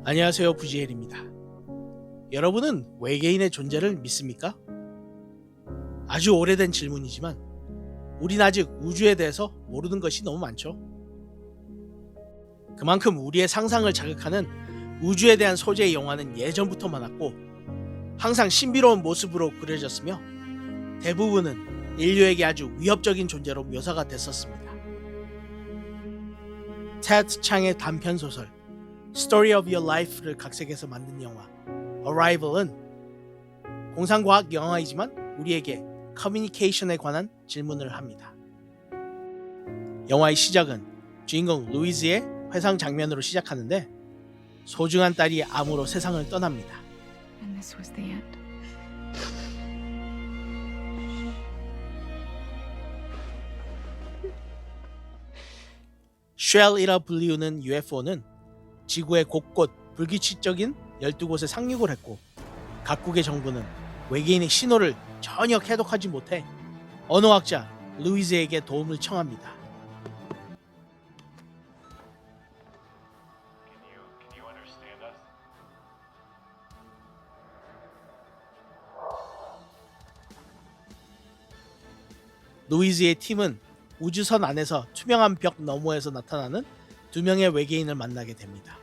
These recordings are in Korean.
안녕하세요, 부지헬입니다. 여러분은 외계인의 존재를 믿습니까? 아주 오래된 질문이지만 우린 아직 우주에 대해서 모르는 것이 너무 많죠. 그만큼 우리의 상상을 자극하는 우주에 대한 소재의 영화는 예전부터 많았고 항상 신비로운 모습으로 그려졌으며 대부분은 인류에게 아주 위협적인 존재로 묘사가 됐었습니다. 테드 창의 단편 소설 Story of Your Life를 각색해서 만든 영화 Arrival은 공상과학 영화이지만 우리에게 커뮤니케이션에 관한 질문을 합니다. 영화의 시작은 주인공 루이즈의 회상 장면으로 시작하는데 소중한 딸이 암으로 세상을 떠납니다. And this was the end. 쉘이라 불리우는 UFO는 지구의 곳곳 불규칙적인 12곳에 상륙을 했고 각국의 정부는 외계인의 신호를 전혀 해독하지 못해 언어학자 루이즈에게 도움을 청합니다. 루이즈의 팀은 우주선 안에서 투명한 벽 너머에서 나타나는 두 명의 외계인을 만나게 됩니다.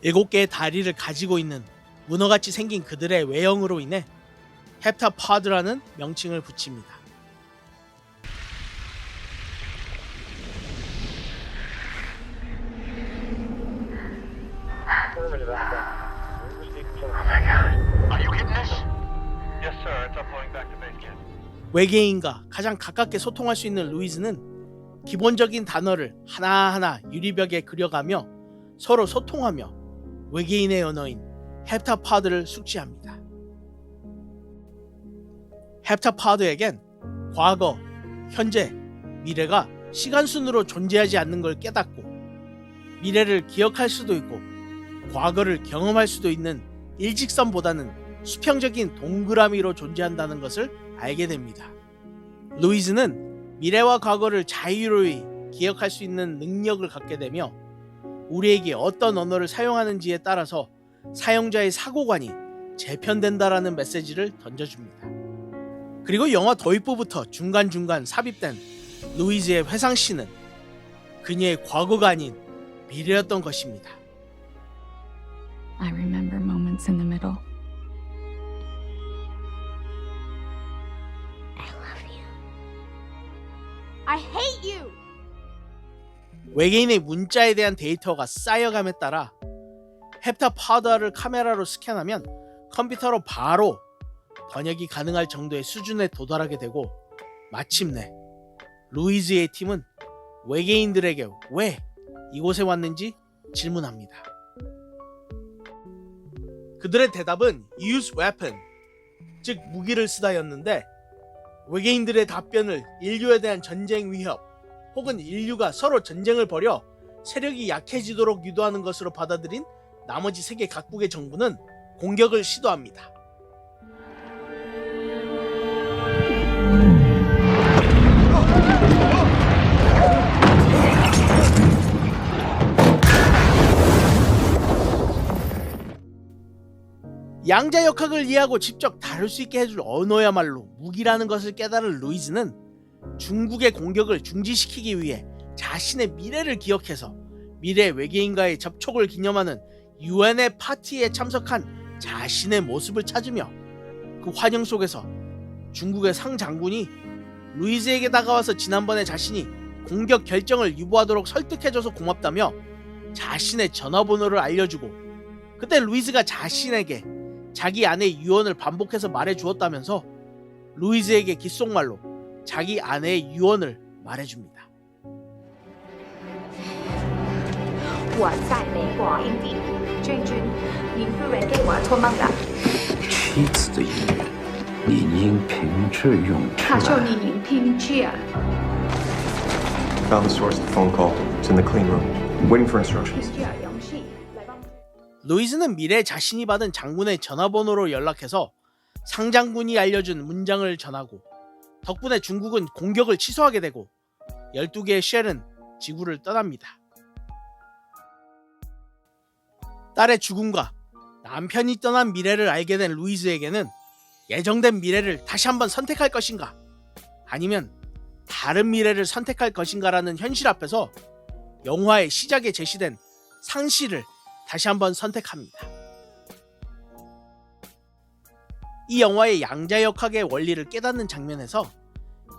7개의 다리를 가지고 있는 문어같이 생긴 그들의 외형으로 인해 헵타파드라는 명칭을 붙입니다. 외계인과 가장 가깝게 소통할 수 있는 루이즈는 기본적인 단어를 하나하나 유리벽에 그려가며 서로 소통하며 외계인의 언어인 헵타파드를 숙지합니다. 헵타파드에겐 과거, 현재, 미래가 시간순으로 존재하지 않는 걸 깨닫고 미래를 기억할 수도 있고 과거를 경험할 수도 있는 일직선보다는 수평적인 동그라미로 존재한다는 것을 알게 됩니다. 루이즈는 미래와 과거를 자유로이 기억할 수 있는 능력을 갖게 되며 우리에게 어떤 언어를 사용하는지에 따라서 사용자의 사고관이 재편된다라는 메시지를 던져줍니다. 그리고 영화 도입부부터 중간중간 삽입된 루이즈의 회상씬은 그녀의 과거가 아닌 미래였던 것입니다. I remember moments in the middle. I love you. I hate you. 외계인의 문자에 대한 데이터가 쌓여감에 따라 헵타파드를 카메라로 스캔하면 컴퓨터로 바로 번역이 가능할 정도의 수준에 도달하게 되고 마침내 루이즈의 팀은 외계인들에게 왜 이곳에 왔는지 질문합니다. 그들의 대답은 use weapon, 즉 무기를 쓰다였는데 외계인들의 답변을 인류에 대한 전쟁 위협 혹은 인류가 서로 전쟁을 벌여 세력이 약해지도록 유도하는 것으로 받아들인 나머지 세계 각국의 정부는 공격을 시도합니다. 양자역학을 이해하고 직접 다룰 수 있게 해줄 언어야말로 무기라는 것을 깨달은 루이즈는 중국의 공격을 중지시키기 위해 자신의 미래를 기억해서 미래 외계인과의 접촉을 기념하는 유엔의 파티에 참석한 자신의 모습을 찾으며 그 환영 속에서 중국의 상 장군이 루이즈에게 다가와서 지난번에 자신이 공격 결정을 유보하도록 설득해줘서 고맙다며 자신의 전화번호를 알려주고 그때 루이즈가 자신에게 자기 아내의 유언을 반복해서 말해주었다면서 루이즈에게 귓속말로 자기 아내의 유언을 말해줍니다. 我在美国兄弟，君君，您不会给我托梦的。妻子的遗愿，你应凭智用他说之来。你应拼去啊， Found the source of the phone call. It's in the clean room. Waiting for instructions. 拼去啊，勇气，来帮。 루이즈는 미래에 자신이 받은 장군의 전화번호로 연락해서 상장군이 알려준 문장을 전하고 덕분에 중국은 공격을 취소하게 되고 12개의 쉘은 지구를 떠납니다. 딸의 죽음과 남편이 떠난 미래를 알게 된 루이즈에게는 예정된 미래를 다시 한번 선택할 것인가, 아니면 다른 미래를 선택할 것인가라는 현실 앞에서 영화의 시작에 제시된 상실을 다시 한번 선택합니다. 이 영화의 양자역학의 원리를 깨닫는 장면에서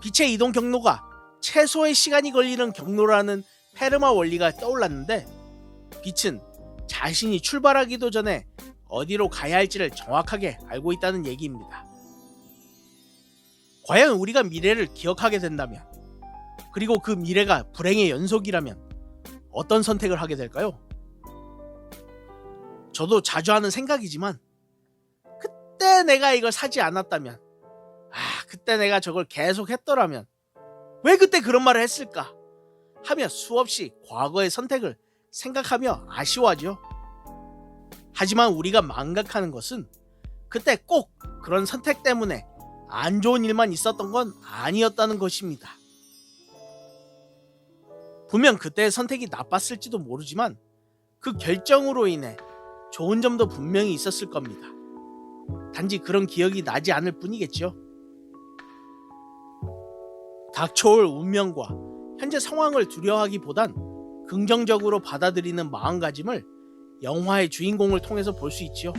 빛의 이동 경로가 최소의 시간이 걸리는 경로라는 페르마 원리가 떠올랐는데, 빛은 자신이 출발하기도 전에 어디로 가야 할지를 정확하게 알고 있다는 얘기입니다. 과연 우리가 미래를 기억하게 된다면, 그리고 그 미래가 불행의 연속이라면 어떤 선택을 하게 될까요? 저도 자주 하는 생각이지만, 그때 내가 이걸 사지 않았다면, 그때 내가 저걸 계속 했더라면, 왜 그때 그런 말을 했을까? 하며 수없이 과거의 선택을 생각하며 아쉬워하죠. 하지만 우리가 망각하는 것은 그때 꼭 그런 선택 때문에 안 좋은 일만 있었던 건 아니었다는 것입니다. 분명 그때의 선택이 나빴을지도 모르지만 그 결정으로 인해 좋은 점도 분명히 있었을 겁니다. 단지 그런 기억이 나지 않을 뿐이겠죠. 닥쳐올 운명과 현재 상황을 두려워하기보단 긍정적으로 받아들이는 마음가짐을 영화의 주인공을 통해서 볼 수 있지요.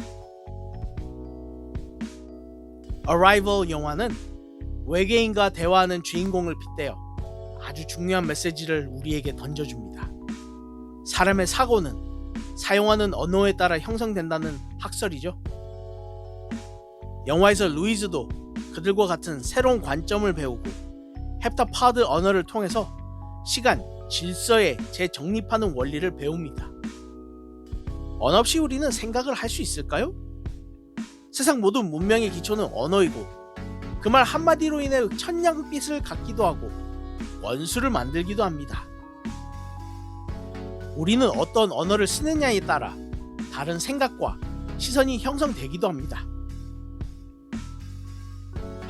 Arrival 영화는 외계인과 대화하는 주인공을 빗대어 아주 중요한 메시지를 우리에게 던져줍니다. 사람의 사고는 사용하는 언어에 따라 형성된다는 학설이죠. 영화에서 루이즈도 그들과 같은 새로운 관점을 배우고 헵타파드 언어를 통해서 시간, 질서에 재정립하는 원리를 배웁니다. 언어 없이 우리는 생각을 할 수 있을까요? 세상 모든 문명의 기초는 언어이고 그 말 한마디로 인해 천냥빚을 갖기도 하고 원수를 만들기도 합니다. 우리는 어떤 언어를 쓰느냐에 따라 다른 생각과 시선이 형성되기도 합니다.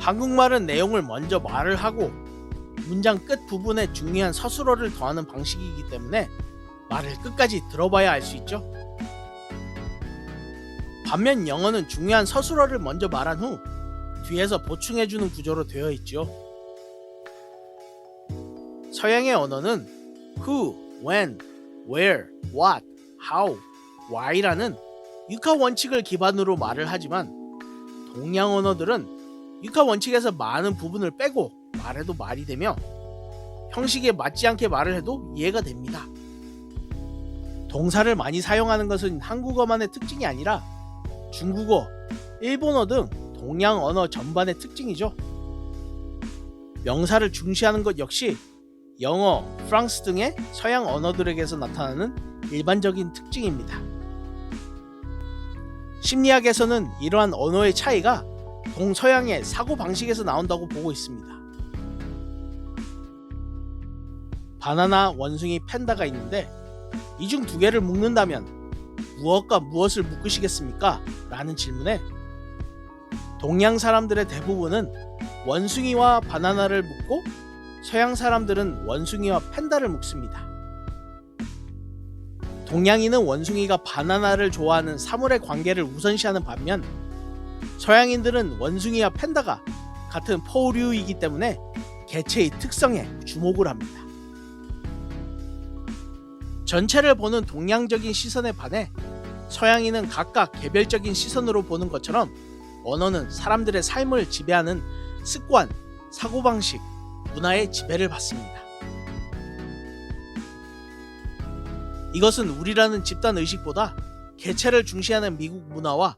한국말은 내용을 먼저 말을 하고 문장 끝 부분에 중요한 서술어를 더하는 방식이기 때문에 말을 끝까지 들어봐야 알 수 있죠. 반면 영어는 중요한 서술어를 먼저 말한 후 뒤에서 보충해주는 구조로 되어 있죠. 서양의 언어는 who, when, where, what, how, why라는 육하 원칙을 기반으로 말을 하지만 동양 언어들은 육하 원칙에서 많은 부분을 빼고 말해도 말이 되며 형식에 맞지 않게 말을 해도 이해가 됩니다. 동사를 많이 사용하는 것은 한국어만의 특징이 아니라 중국어, 일본어 등 동양 언어 전반의 특징이죠. 명사를 중시하는 것 역시 영어, 프랑스 등의 서양 언어들에게서 나타나는 일반적인 특징입니다. 심리학에서는 이러한 언어의 차이가 동서양의 사고방식에서 나온다고 보고 있습니다. 바나나, 원숭이, 팬다가 있는데 이 중 두 개를 묶는다면 무엇과 무엇을 묶으시겠습니까? 라는 질문에 동양 사람들의 대부분은 원숭이와 바나나를 묶고 서양 사람들은 원숭이와 팬다를 묶습니다. 동양인은 원숭이가 바나나를 좋아하는 사물의 관계를 우선시하는 반면 서양인들은 원숭이와 팬다가 같은 포류이기 때문에 개체의 특성에 주목을 합니다. 전체를 보는 동양적인 시선에 반해 서양인은 각각 개별적인 시선으로 보는 것처럼 언어는 사람들의 삶을 지배하는 습관, 사고방식, 문화의 지배를 받습니다. 이것은 우리라는 집단 의식보다 개체를 중시하는 미국 문화와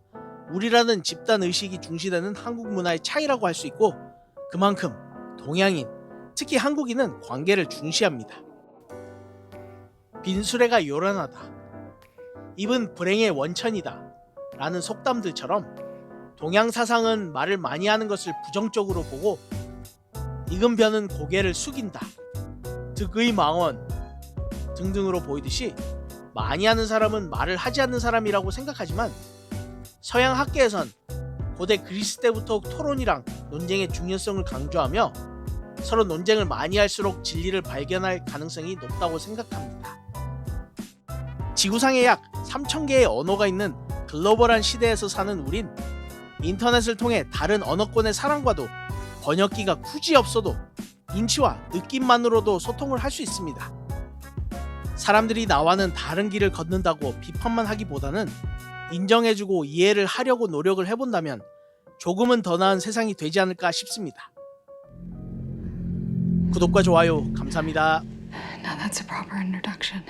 우리라는 집단 의식이 중시되는 한국 문화의 차이라고 할 수 있고, 그만큼 동양인, 특히 한국인은 관계를 중시합니다. 빈수레가 요란하다, 입은 불행의 원천이다 라는 속담들처럼 동양 사상은 말을 많이 하는 것을 부정적으로 보고 익은 벼는 고개를 숙인다, 득의 망언 등등으로 보이듯이 많이 하는 사람은 말을 하지 않는 사람이라고 생각하지만 서양 학계에선 고대 그리스 때부터 토론이랑 논쟁의 중요성을 강조하며 서로 논쟁을 많이 할수록 진리를 발견할 가능성이 높다고 생각합니다. 지구상에 약 3,000개의 언어가 있는 글로벌한 시대에서 사는 우린 인터넷을 통해 다른 언어권의 사람과도 번역기가 굳이 없어도 눈치와 느낌만으로도 소통을 할 수 있습니다. 사람들이 나와는 다른 길을 걷는다고 비판만 하기보다는 인정해주고 이해를 하려고 노력을 해본다면 조금은 더 나은 세상이 되지 않을까 싶습니다. 구독과 좋아요 감사합니다. Now that's a proper introduction.